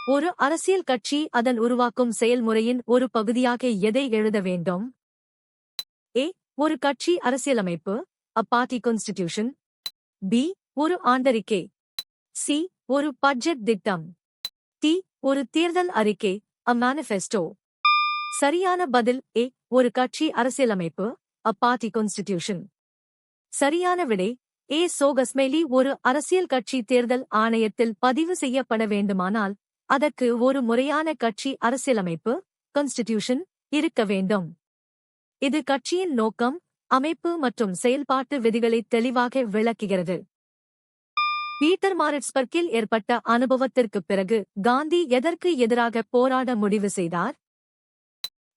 ஒரு அரசியல் கட்சி அதன் உருவாக்கும் செயல்முறையின் ஒரு பகுதியாக எதை எழுத வேண்டும்? ஏ. ஒரு கட்சி அரசியலமைப்பு, a party constitution. பி. ஒரு ஆண்டறிக்கை. சி. ஒரு பட்ஜெட் திட்டம். டி. ஒரு தேர்தல் அறிக்கை, a manifesto. சரியான பதில் ஏ. ஒரு கட்சி அரசியலமைப்பு, a party constitution. சரியான விடை ஏ. சோகஸ்மெலி ஒரு அரசியல் கட்சி தேர்தல் ஆணையத்தில் பதிவு செய்யப்பட வேண்டுமானால் அதற்கு ஒரு முறையான கட்சி அரசியலமைப்பு கான்ஸ்டிடியூஷன் இருக்க வேண்டும். இது கட்சியின் நோக்கம், அமைப்பு மற்றும் செயல்பாட்டு விதிகளை தெளிவாக விளக்குகிறது. பீட்டர்மாரிட்ஸ்பர்க்கில் ஏற்பட்ட அனுபவத்திற்குப் பிறகு காந்தி எதற்கு எதிராக போராட முடிவு செய்தார்?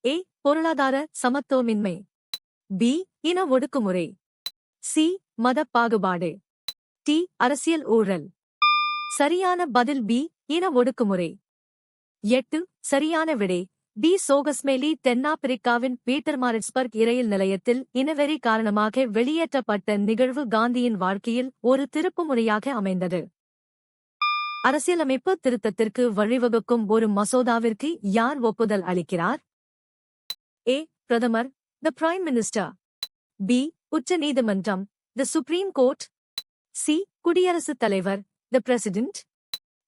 ஏ. பொருளாதார சமத்துவமின்மை. பி. இன ஒடுக்குமுறை. சி. மத பாகுபாடு. டி. அரசியல் ஊழல். சரியான பதில் பி. இன ஒடுக்குமுறை. 8. சரியான விடை பி. சோகஸ்மெலி தென்னாப்பிரிக்காவின் பீட்டர்மாரிட்ஸ்பர்க் இரயில் நிலையத்தில் இனவெறி காரணமாக வெளியேற்றப்பட்ட நிகழ்வு காந்தியின் வாழ்க்கையில் ஒரு திருப்புமுனையாக அமைந்தது. அரசியலமைப்பு திருத்தத்திற்கு வழிவகுக்கும் ஒரு மசோதாவிற்கு யார் ஒப்புதல் அளிக்கிறார்? ஏ. பிரதமர், தி பிரைம் மினிஸ்டர். பி. உச்ச நீதிமன்றம், தி சுப்ரீம் கோர்ட். சி. குடியரசுத் தலைவர், தி பிரசிடென்ட்.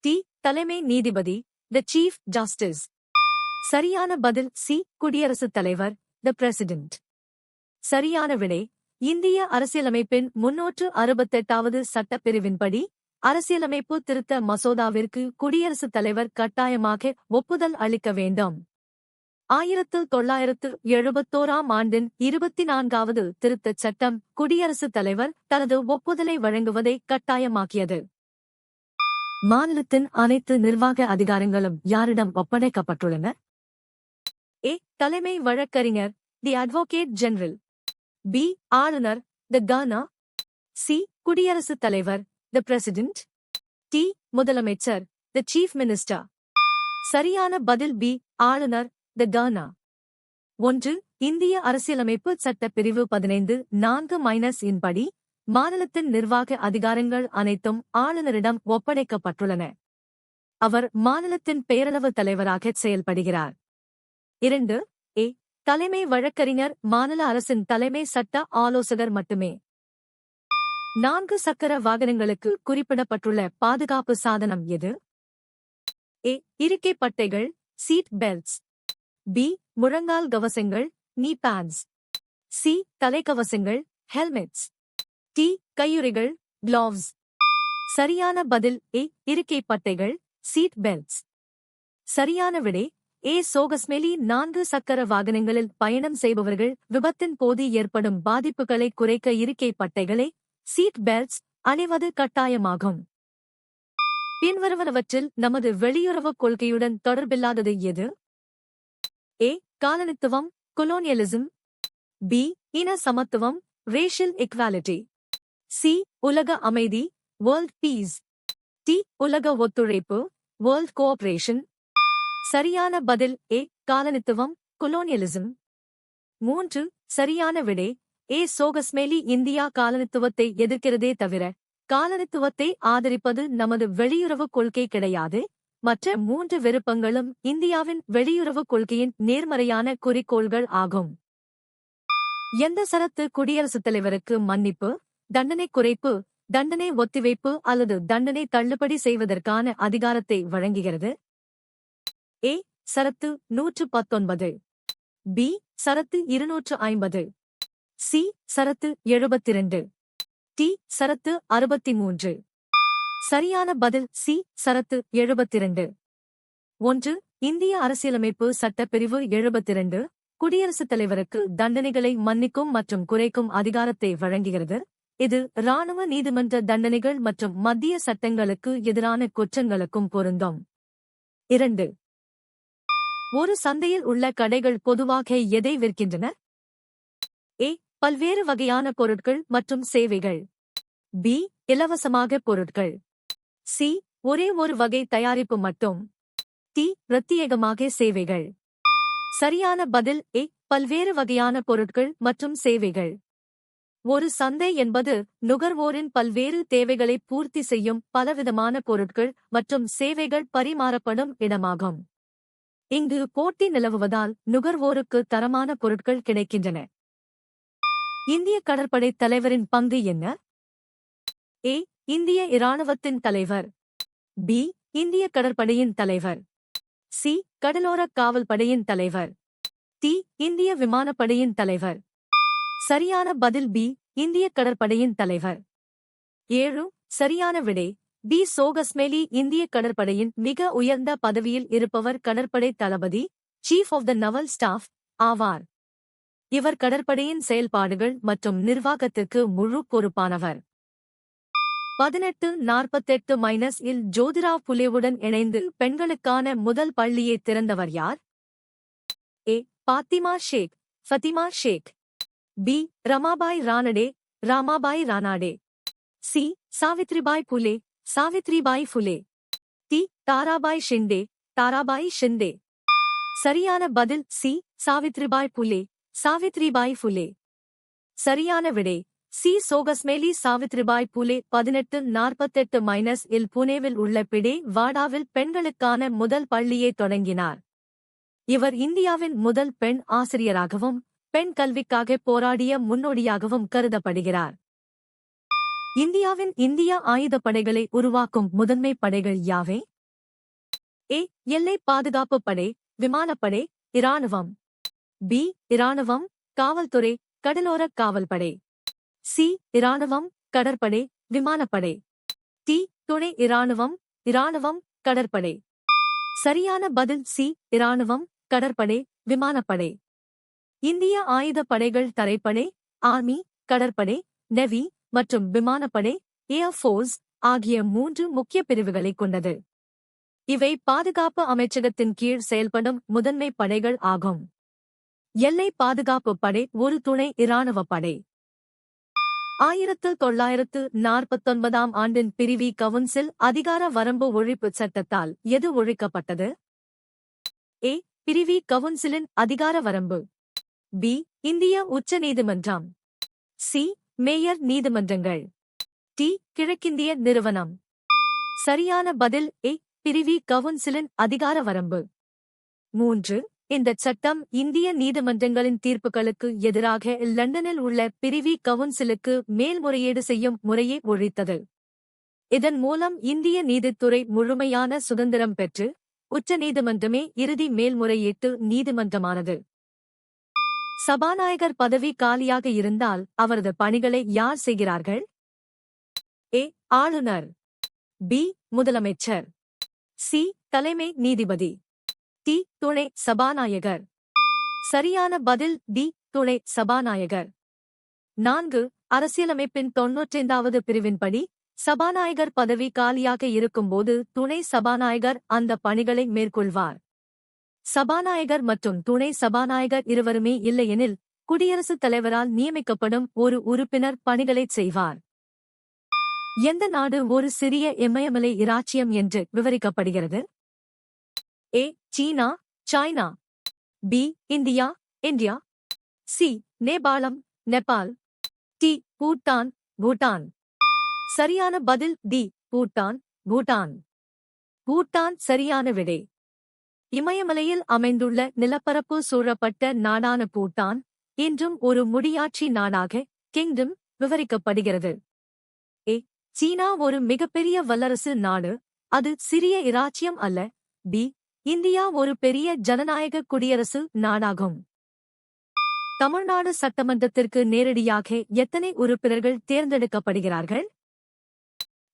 டி. தலைமை நீதிபதி, தி சீஃப் ஜஸ்டிஸ். சரியான பதில் சி. குடியரசுத் தலைவர், தி பிரசிடென்ட். சரியான விடை இந்திய அரசியலமைப்பின் 368வது சட்டப்பிரிவின்படி அரசியலமைப்பு திருத்த மசோதாவிற்கு குடியரசுத் தலைவர் கட்டாயமாக ஒப்புதல் அளிக்க வேண்டும். 1971ஆம் ஆண்டின் 24வது திருத்தச் சட்டம் குடியரசுத் தலைவர் தனது ஒப்புதலை வழங்குவதை கட்டாயமாக்கியது. மாநிலத்தின் அனைத்து நிர்வாக அதிகாரங்களும் யாரிடம் ஒப்படைக்கப்பட்டுள்ளன? ஏ. தலைமை வழக்கறிஞர், தி அட்வொகேட் ஜெனரல். பி. ஆளுநர், தி கவர்னர். சி. குடியரசுத் தலைவர், தி பிரசிடென்ட். டி. முதலமைச்சர், தி சீஃப் மினிஸ்டர். சரியான பதில் பி. ஆளுநர், தி கவர்னர். 1. இந்திய அரசியலமைப்பு சட்டப்பிரிவு 15(4) இன் படி மாநிலத்தின் நிர்வாக அதிகாரங்கள் அனைத்தும் ஆளுநரிடம் ஒப்படைக்கப்பட்டுள்ளன. அவர் மாநிலத்தின் பேரளவு தலைவராக செயல்படுகிறார். 2. ஏ. தலைமை வழக்கறிஞர் மாநில அரசின் தலைமை சட்ட ஆலோசகர் மட்டுமே. 4 சக்கர வாகனங்களுக்கு குறிப்பிடப்பட்டுள்ள பாதுகாப்பு சாதனம் எது? ஏ. இருக்கை பட்டைகள், சீட் பெல்ட்ஸ். பி. முழங்கால் கவசங்கள், நீ பேட்ஸ். சி. தலைக்கவசங்கள், ஹெல்மெட்ஸ். டி. கையுறைகள், கிளவுஸ். சரியான பதில் ஏ. இருக்கை பட்டைகள், சீட் பெல்ட்ஸ். சரியான விடை ஏ. சோகஸ்மெலி 4 சக்கர வாகனங்களில் பயணம் செய்பவர்கள் விபத்தின் போது ஏற்படும் பாதிப்புகளை குறைக்க இருக்கை பட்டைகளை, சீட் பெல்ட்ஸ் அணிவது கட்டாயமாகும். பின்வருவனவற்றில் நமது வெளியுறவுக் கொள்கையுடன் தொடர்பில்லாதது எது? ஏ. காலனித்துவம், கொலோனியலிசம். பி. இன சமத்துவம், ரேஷியல் இக்வாலிட்டி. சி. உலக அமைதி, வேர்ல்ட் பீஸ். டி. உலக ஒத்துழைப்பு, வேர்ல்ட் கோஆபரேஷன். சரியான பதில் ஏ. காலனித்துவம், கொலோனியலிசம். 3. சரியான விடை ஏ. சோகஸ்மெலி இந்தியா காலனித்துவத்தை எதிர்க்கிறதே தவிர காலனித்துவத்தை ஆதரிப்பது நமது வெளியுறவுக் கொள்கை கிடையாது. மற்ற 3 விருப்பங்களும் இந்தியாவின் வெளியுறவுக் கொள்கையின் நேர்மறையான குறிக்கோள்கள் ஆகும். எந்த சரத்து குடியரசுத் தலைவருக்கு மன்னிப்பு, தண்டனை குறைப்பு, தண்டனை ஒத்திவைப்பு அல்லது தண்டனை தள்ளுபடி செய்வதற்கான அதிகாரத்தை வழங்குகிறது? ஏ. சரத்து 119. பி. சரத்து 250. சி. சரத்து 72. டி. சரத்து 63. சரியான பதில் சி. சரத்து 72. 1. இந்திய அரசியலமைப்பு சட்டப்பிரிவு 72 குடியரசுத் தலைவருக்கு தண்டனைகளை மன்னிக்கும் மற்றும் குறைக்கும் அதிகாரத்தை வழங்குகிறது. இது இராணுவ நீதிமன்ற தண்டனைகள் மற்றும் மத்திய சட்டங்களுக்கு எதிரான குற்றங்களுக்கும் பொருந்தும். 2. ஒரு சந்தையில் உள்ள கடைகள் பொதுவாக எதை விற்கின்றன? ஏ. பல்வேறு வகையான பொருட்கள் மற்றும் சேவைகள். பி. இலவசமாக பொருட்கள். சி. ஒரே ஒரு வகை தயாரிப்பு மட்டும். டி. பிரத்யேகமாக சேவைகள். சரியான பதில் ஏ. பல்வேறு வகையான பொருட்கள் மற்றும் சேவைகள். ஒரு சந்தை என்பது நுகர்வோரின் பல்வேறு தேவைகளை பூர்த்தி செய்யும் பலவிதமான பொருட்கள் மற்றும் சேவைகள் பரிமாறப்படும் இடமாகும். இங்கு போட்டி நிலவுவதால் நுகர்வோருக்கு தரமான பொருட்கள் கிடைக்கின்றன. இந்திய கடற்படை தலைவரின் பங்கு என்ன? ஏ. இந்திய இராணுவத்தின் தலைவர். பி. இந்திய கடற்படையின் தலைவர். சி. கடலோர காவல் படையின் தலைவர். டி. இந்திய விமானப்படையின் தலைவர். சரியான பதில் பி. இந்திய கடற்படையின் தலைவர். 7. சரியான விடை பி. சோகஸ்மேலி. இந்திய கடற்படையின் மிக உயர்ந்த பதவியில் இருப்பவர் கடற்படை தளபதி, chief of the naval staff ஆவார். இவர் கடற்படையின் செயல்பாடுகள் மற்றும் நிர்வாகத்திற்கு முழு பொறுப்பானவர். 1848 இல் ஜோதிராவ் புலேவுடன் இணைந்து பெண்களுக்கான முதல் பள்ளியை திறந்தவர் யார்? A. Fatima Sheikh, Fatima Sheikh. B. Ramabai Ranade, Ramabai Ranade. C. Savitribai Phule, Savitribai Phule. D. Tarabai Shinde, Tarabai Shinde. சரியான பதில் சி. சாவித்ரிபாய் புலே, சாவித்ரிபாய் ஃபுலே. சரியான விடை சி. சோகஸ்மேலி. சாவித்ரிபாய் புலே 1848 இல் புனேவில் உள்ள பிடே வாடாவில் பெண்களுக்கான முதல் பள்ளியை தொடங்கினார். இவர் இந்தியாவின் முதல் பெண் ஆசிரியராகவும் பெண் கல்விக்காக போராடிய முன்னோடியாகவும் கருதப்படுகிறார். இந்தியாவின் இந்திய ஆயுதப்படைகளை உருவாக்கும் முதன்மை படைகள் யாவை? ஏ. எல்லை பாதுகாப்பு படை, விமானப்படை, இராணுவம். பி. இராணுவம், காவல்துறை, கடலோர காவல்படை. சி. இராணுவம், கடற்படை, விமானப்படை. டி. துணை இராணுவம், இராணுவம், கடற்படை. சரியான பதில் சி. இராணுவம், கடற்படை, விமானப்படை. இந்திய ஆயுதப் படைகள் தரைப்படை, ஆர்மி, கடற்படை, நெவி மற்றும் விமானப்படை, ஏர் ஃபோர்ஸ் ஆகிய 3 முக்கிய பிரிவுகளைக் கொண்டது. இவை பாதுகாப்பு அமைச்சகத்தின் கீழ் செயல்படும் முதன்மை படைகள் ஆகும். எல்லை பாதுகாப்பு படை ஒரு துணை இராணுவப் படை. 1949 ஆண்டின் பிரிவி கவுன்சில் அதிகார வரம்பு ஒழிப்பு சட்டத்தால் எது ஒழிக்கப்பட்டது? ஏ. பிரிவி கவுன்சிலின் அதிகார வரம்பு. பி. இந்திய உச்ச நீதிமன்றம். சி. மேயர் நீதிமன்றங்கள். டி. கிழக்கிந்திய நிறுவனம். சரியான பதில் ஏ. பிரிவி கவுன்சிலின் அதிகார வரம்பு. 3. இந்தச் சட்டம் இந்திய நீதிமன்றங்களின் தீர்ப்புகளுக்கு எதிராக லண்டனில் உள்ள பிரிவி கவுன்சிலுக்கு மேல்முறையீடு செய்யும் முறையை ஒழித்தது. இதன் மூலம் இந்திய நீதித்துறை முழுமையான சுதந்திரம் பெற்று உச்ச நீதிமன்றமே இறுதி மேல்முறையீட்டு நீதிமன்றமானது. சபாநாயகர் பதவி காலியாக இருந்தால் அவரது பணிகளை யார் செய்கிறார்கள்? ஏ. ஆளுநர். பி. முதலமைச்சர். சி. தலைமை நீதிபதி. டி. துணை சபாநாயகர். சரியான பதில் டி. துணை சபாநாயகர். 4. அரசியலமைப்பின் 95வது பிரிவின்படி சபாநாயகர் பதவி காலியாக இருக்கும்போது துணை சபாநாயகர் அந்த பணிகளை மேற்கொள்வார். சபாநாயகர் மற்றும் துணை சபாநாயகர் இருவருமே இல்லையெனில் குடியரசுத் தலைவரால் நியமிக்கப்படும் ஒரு உறுப்பினர் பணிகளைச் செய்வார். எந்த நாடு ஒரு சிறிய இமயமலை இராச்சியம் என்று விவரிக்கப்படுகிறது? ஏ. சீனா, China. B. India, India. C. நேபாளம், நேபாள். டி. பூட்டான், பூட்டான். சரியான பதில் டி. பூட்டான், பூட்டான். பூட்டான் சரியான விடை. இமயமலையில் அமைந்துள்ள நிலப்பரப்பு சூழப்பட்ட நாடான பூட்டான் இன்றும் ஒரு முடியாட்சி நாடாக கிங்டம் விவரிக்கப்படுகிறது. ஏ. சீனா ஒரு மிகப்பெரிய வல்லரசு நாடு, அது சிறிய இராச்சியம் அல்ல. பி. இந்தியா ஒரு பெரிய ஜனநாயக குடியரசு நாடாகும். தமிழ்நாடு சட்டமன்றத்திற்கு நேரடியாக எத்தனை உறுப்பினர்கள் தேர்ந்தெடுக்கப்படுகிறார்கள்?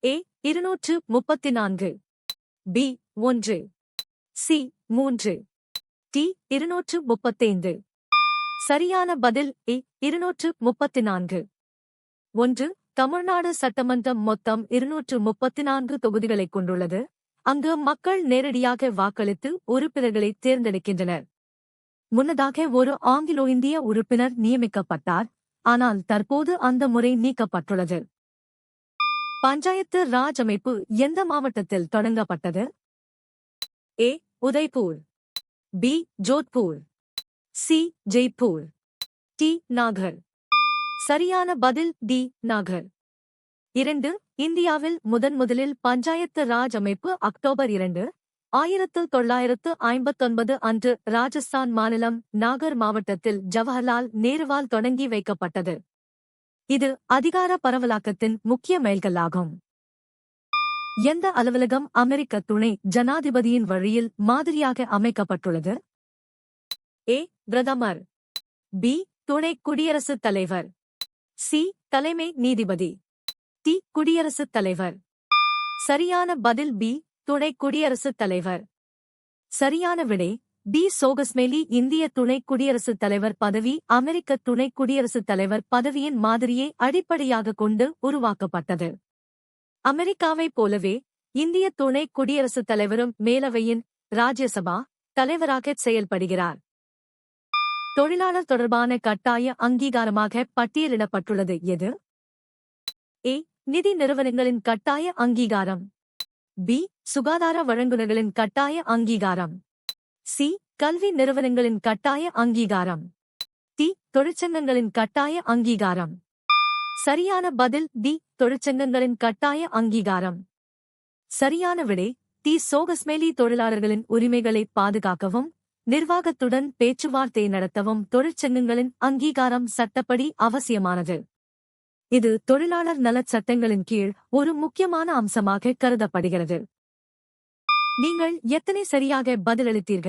ஏ. 234. பி. 1. சி. 3. டி. 235. சரியான பதில் ஏ. 234. 1. தமிழ்நாடு சட்டமன்றம் மொத்தம் 234 தொகுதிகளைக் கொண்டுள்ளது. அங்கு மக்கள் நேரடியாக வாக்களித்து உறுப்பினர்களை தேர்ந்தெடுக்கின்றனர். முன்னதாக ஒரு ஆங்கிலோ இந்திய உறுப்பினர் நியமிக்கப்பட்டார், ஆனால் தற்போது அந்த முறை நீக்கப்பட்டுள்ளது. பஞ்சாயத்து ராஜ் அமைப்பு எந்த மாவட்டத்தில் தொடங்கப்பட்டது? A. Udaipur. B. Jodhpur. C. Jaipur. D. Nagaur. சரியான பதில் டி. நாகர். 2. இந்தியாவில் முதலில் பஞ்சாயத்து ராஜ் அமைப்பு அக்டோபர் 2, 1959 அன்று ராஜஸ்தான் மாநிலம் நாகர் மாவட்டத்தில் ஜவஹர்லால் நேருவால் தொடங்கி வைக்கப்பட்டது. இது அதிகார பரவலாக்கத்தின் முக்கிய மைல்கல்லாகும். எந்த அலுவலகம் அமெரிக்க துணை ஜனாதிபதியின் வழியில் மாதிரியாக அமைக்கப்பட்டுள்ளது? ஏ. பிரதமர். பி. துணை குடியரசுத் தலைவர். சி. தலைமை நீதிபதி. டி. குடியரசுத் தலைவர். சரியான பதில் பி. துணை குடியரசுத் தலைவர். சரியான விடை பி. சோகஸ்மேலி. இந்திய துணை குடியரசுத் தலைவர் பதவி அமெரிக்க துணை குடியரசுத் தலைவர் பதவியின் மாதிரியை அடிப்படையாகக் கொண்டு உருவாக்கப்பட்டது. அமெரிக்காவைப் போலவே இந்திய துணை குடியரசுத் தலைவரும் மேலவையின் ராஜ்யசபா தலைவராகச் செயல்படுகிறார். தொழிலாளர் தொடர்பான கட்டாய அங்கீகாரமாக பட்டியலிடப்பட்டுள்ளது எது? ஏ. நிதி நிறுவனங்களின் கட்டாய அங்கீகாரம். பி. சுகாதார வழங்குநர்களின் கட்டாய அங்கீகாரம். சி. கல்வி நிறுவனங்களின் கட்டாய அங்கீகாரம். டி. தொழிற்சங்கங்களின் கட்டாய அங்கீகாரம். சரியான பதில் டி. தொழிற்சங்கங்களின் கட்டாய அங்கீகாரம். சரியான விடை டி. சோகஸ்மேலி. தொழிலாளர்களின் உரிமைகளை பாதுகாக்கவும் நிர்வாகத்துடன் பேச்சுவார்த்தை நடத்தவும் தொழிற்சங்கங்களின் அங்கீகாரம் சட்டப்படி அவசியமானது. இது தொழிலாளர் நலச் சட்டங்களின் கீழ் ஒரு முக்கியமான அம்சமாக கருதப்படுகிறது. நீங்கள் எத்தனை சரியாக பதிலளித்தீர்கள்?